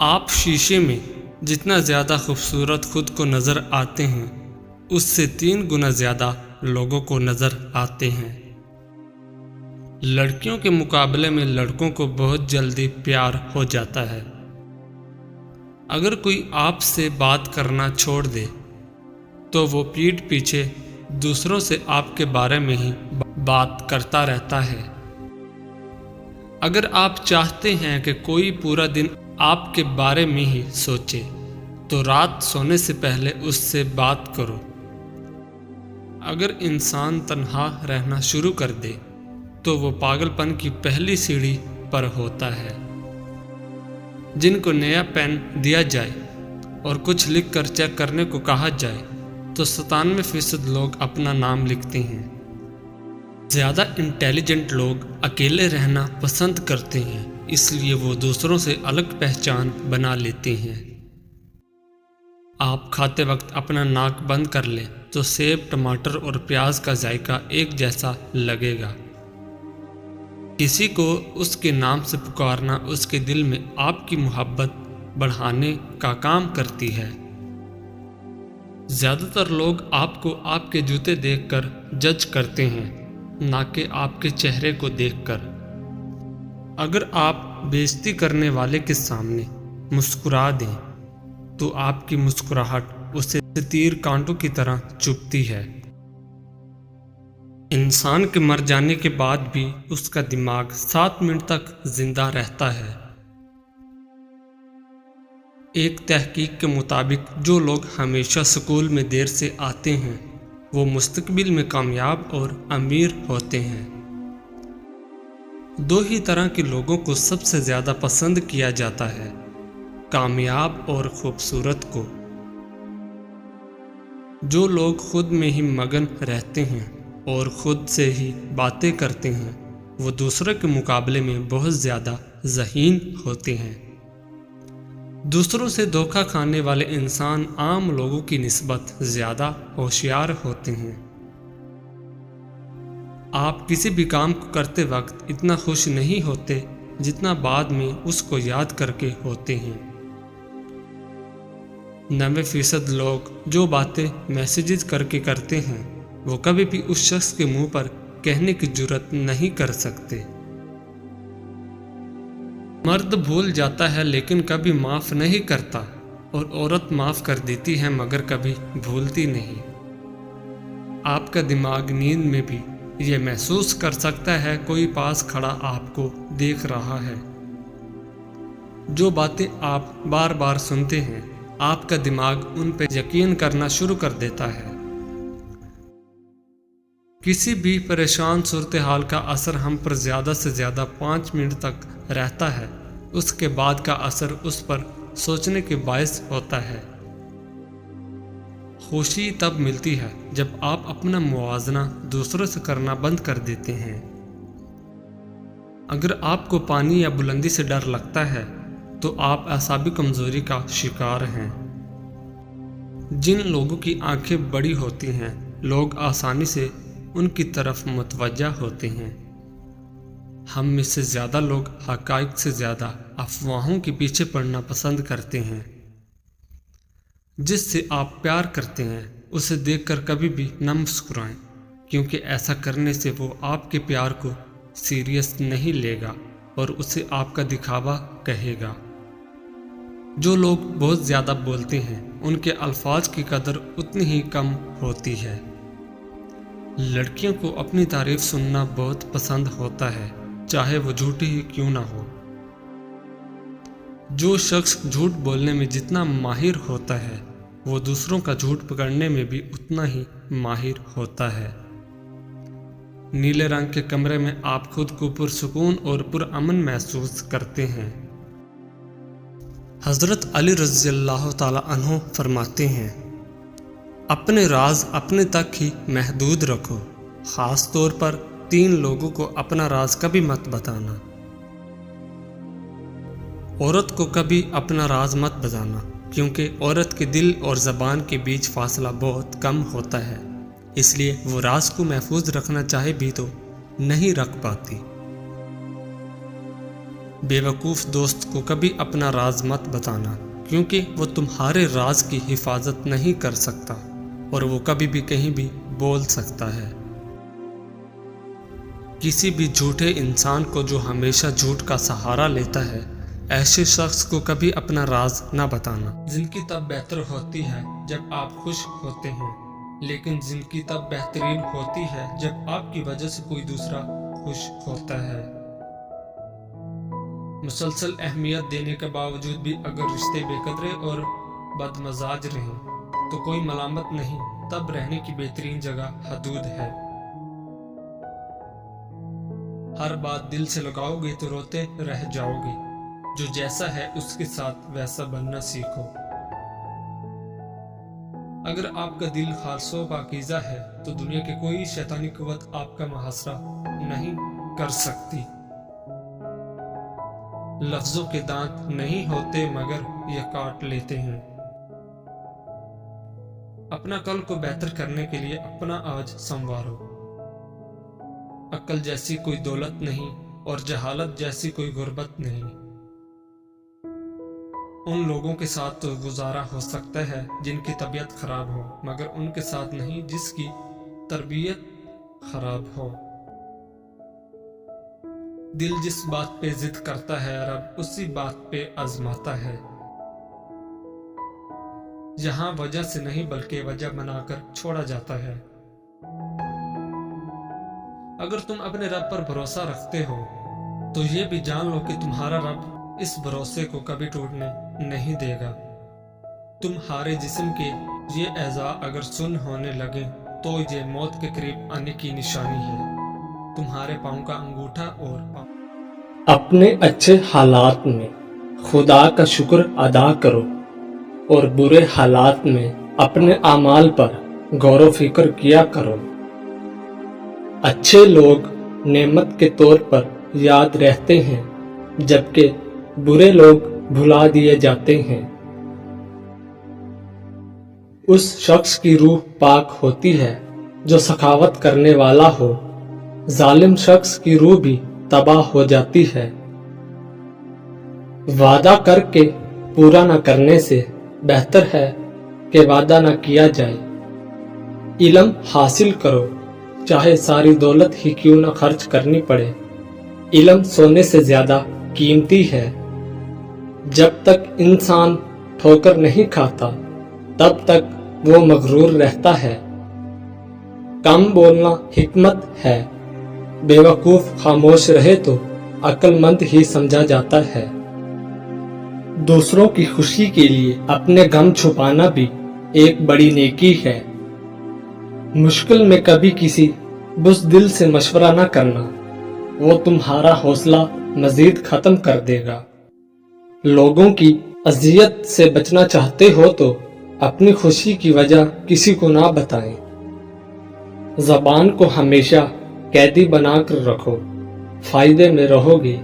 آپ شیشے میں جتنا زیادہ خوبصورت خود کو نظر آتے ہیں اس سے 3 گنا زیادہ لوگوں کو نظر آتے ہیں۔ لڑکیوں کے مقابلے میں لڑکوں کو بہت جلدی پیار ہو جاتا ہے۔ اگر کوئی آپ سے بات کرنا چھوڑ دے تو وہ پیٹھ پیچھے دوسروں سے آپ کے بارے میں ہی بات کرتا رہتا ہے۔ اگر آپ چاہتے ہیں کہ کوئی پورا دن آپ کے بارے میں ہی سوچے تو رات سونے سے پہلے اس سے بات کرو۔ اگر انسان تنہا رہنا شروع کر دے تو وہ پاگل پن کی پہلی سیڑھی پر ہوتا ہے۔ جن کو نیا پین دیا جائے اور کچھ لکھ کر چیک کرنے کو کہا جائے تو 97% لوگ اپنا نام لکھتے ہیں۔ زیادہ انٹیلیجنٹ لوگ اکیلے رہنا پسند کرتے ہیں، اس لیے وہ دوسروں سے الگ پہچان بنا لیتے ہیں۔ آپ کھاتے وقت اپنا ناک بند کر لیں تو سیب، ٹماٹر اور پیاز کا ذائقہ ایک جیسا لگے گا۔ کسی کو اس کے نام سے پکارنا اس کے دل میں آپ کی محبت بڑھانے کا کام کرتی ہے۔ زیادہ تر لوگ آپ کو آپ کے جوتے دیکھ کر جج کرتے ہیں، نہ کہ آپ کے چہرے کو دیکھ کر۔ اگر آپ بےعزتی کرنے والے کے سامنے مسکرا دیں تو آپ کی مسکراہٹ اسے تیر کانٹوں کی طرح چبھتی ہے۔ انسان کے مر جانے کے بعد بھی اس کا دماغ 7 منٹ تک زندہ رہتا ہے۔ ایک تحقیق کے مطابق جو لوگ ہمیشہ سکول میں دیر سے آتے ہیں وہ مستقبل میں کامیاب اور امیر ہوتے ہیں۔ 2 ہی طرح کے لوگوں کو سب سے زیادہ پسند کیا جاتا ہے، کامیاب اور خوبصورت کو۔ جو لوگ خود میں ہی مگن رہتے ہیں اور خود سے ہی باتیں کرتے ہیں وہ دوسروں کے مقابلے میں بہت زیادہ ذہین ہوتے ہیں۔ دوسروں سے دھوکہ کھانے والے انسان عام لوگوں کی نسبت زیادہ ہوشیار ہوتے ہیں۔ آپ کسی بھی کام کو کرتے وقت اتنا خوش نہیں ہوتے جتنا بعد میں اس کو یاد کر کے ہوتے ہیں۔ 90% لوگ جو باتیں میسیجز کر کے کرتے ہیں وہ کبھی بھی اس شخص کے منہ پر کہنے کی جرات نہیں کر سکتے۔ مرد بھول جاتا ہے لیکن کبھی معاف نہیں کرتا، اور عورت معاف کر دیتی ہے مگر کبھی بھولتی نہیں۔ آپ کا دماغ نیند میں بھی یہ محسوس کر سکتا ہے کوئی پاس کھڑا آپ کو دیکھ رہا ہے۔ جو باتیں آپ بار بار سنتے ہیں آپ کا دماغ ان پہ یقین کرنا شروع کر دیتا ہے۔ کسی بھی پریشان صورتحال کا اثر ہم پر زیادہ سے زیادہ 5 منٹ تک رہتا ہے، اس کے بعد کا اثر اس پر سوچنے کے باعث ہوتا ہے۔ خوشی تب ملتی ہے جب آپ اپنا موازنہ دوسروں سے کرنا بند کر دیتے ہیں۔ اگر آپ کو پانی یا بلندی سے ڈر لگتا ہے تو آپ اعصابی کمزوری کا شکار ہیں۔ جن لوگوں کی آنکھیں بڑی ہوتی ہیں لوگ آسانی سے ان کی طرف متوجہ ہوتے ہیں۔ ہم میں سے زیادہ لوگ حقائق سے زیادہ افواہوں کے پیچھے پڑنا پسند کرتے ہیں۔ جس سے آپ پیار کرتے ہیں اسے دیکھ کر کبھی بھی نہ مسکرائیں، کیونکہ ایسا کرنے سے وہ آپ کے پیار کو سیریس نہیں لے گا اور اسے آپ کا دکھاوا کہے گا۔ جو لوگ بہت زیادہ بولتے ہیں ان کے الفاظ کی قدر اتنی ہی کم ہوتی ہے۔ لڑکیوں کو اپنی تعریف سننا بہت پسند ہوتا ہے، چاہے وہ جھوٹی ہی کیوں نہ ہو۔ جو شخص جھوٹ بولنے میں جتنا ماہر ہوتا ہے وہ دوسروں کا جھوٹ پکڑنے میں بھی اتنا ہی ماہر ہوتا ہے۔ نیلے رنگ کے کمرے میں آپ خود کو پرسکون اور پرامن محسوس کرتے ہیں۔ حضرت علی رضی اللہ تعالی عنہ فرماتے ہیں، اپنے راز اپنے تک ہی محدود رکھو، خاص طور پر 3 لوگوں کو اپنا راز کبھی مت بتانا۔ عورت کو کبھی اپنا راز مت بتانا، کیونکہ عورت کے دل اور زبان کے بیچ فاصلہ بہت کم ہوتا ہے، اس لیے وہ راز کو محفوظ رکھنا چاہے بھی تو نہیں رکھ پاتی۔ بیوقوف دوست کو کبھی اپنا راز مت بتانا، کیونکہ وہ تمہارے راز کی حفاظت نہیں کر سکتا اور وہ کبھی بھی کہیں بھی بول سکتا ہے۔ کسی بھی جھوٹے انسان کو جو ہمیشہ جھوٹ کا سہارا لیتا ہے، ایسے شخص کو کبھی اپنا راز نہ بتانا۔ زندگی تب بہتر ہوتی ہے جب آپ خوش ہوتے ہیں، لیکن زندگی تب بہترین ہوتی ہے جب آپ کی وجہ سے کوئی دوسرا خوش ہوتا ہے۔ مسلسل اہمیت دینے کے باوجود بھی اگر رشتے بے قدرے اور بد مزاج رہیں تو کوئی ملامت نہیں، تب رہنے کی بہترین جگہ حدود ہے۔ ہر بات دل سے لگاؤ گے تو روتے رہ جاؤ گے، جو جیسا ہے اس کے ساتھ ویسا بننا سیکھو۔ اگر آپ کا دل خالص و پاکیزہ ہے تو دنیا کی کوئی شیطانی قوت آپ کا محاصرہ نہیں کر سکتی۔ لفظوں کے دانت نہیں ہوتے مگر یہ کاٹ لیتے ہیں۔ اپنا کل کو بہتر کرنے کے لیے اپنا آج سنوارو۔ عقل جیسی کوئی دولت نہیں اور جہالت جیسی کوئی غربت نہیں۔ ان لوگوں کے ساتھ تو گزارا ہو سکتا ہے جن کی طبیعت خراب ہو، مگر ان کے ساتھ نہیں جس کی تربیت خراب ہو۔ دل جس بات پہ ضد کرتا ہے رب اسی بات پہ آزماتا ہے۔ یہاں وجہ سے نہیں بلکہ وجہ بنا کر چھوڑا جاتا ہے۔ اگر تم اپنے رب پر بھروسہ رکھتے ہو تو یہ بھی جان لو کہ تمہارا رب اس بھروسے کو کبھی ٹوٹنے نہیں دے گا۔ تمہارے جسم کے یہ اعضاء اگر سن ہونے لگے تو یہ موت کے قریب آنے کی نشانی ہے۔ تمہارے پاؤں کا انگوٹھا اور اپنے اچھے حالات میں خدا کا شکر ادا کرو اور برے حالات میں اپنے اعمال پر غور و فکر کیا کرو۔ اچھے لوگ نعمت کے طور پر یاد رہتے ہیں جبکہ برے لوگ بھلا دیے جاتے ہیں۔ اس شخص کی روح پاک ہوتی ہے جو سخاوت کرنے والا ہو، ظالم شخص کی روح بھی تباہ ہو جاتی ہے۔ وعدہ کر کے پورا نہ کرنے سے بہتر ہے کہ وعدہ نہ کیا جائے۔ علم حاصل کرو چاہے ساری دولت ہی کیوں نہ خرچ کرنی پڑے۔ علم سونے سے زیادہ قیمتی ہے۔ جب تک انسان ٹھوکر نہیں کھاتا تب تک وہ مغرور رہتا ہے۔ کم بولنا حکمت ہے، بے وقوف خاموش رہے تو عقل مند ہی سمجھا جاتا ہے۔ دوسروں کی خوشی کے لیے اپنے غم چھپانا بھی ایک بڑی نیکی ہے۔ مشکل میں کبھی کسی بزدل سے مشورہ نہ کرنا، وہ تمہارا حوصلہ مزید ختم کر دے گا۔ لوگوں کی اذیت سے بچنا چاہتے ہو تو اپنی خوشی کی وجہ کسی کو نہ بتائیں۔ زبان کو ہمیشہ قیدی بنا کر رکھو، فائدے میں رہو گے۔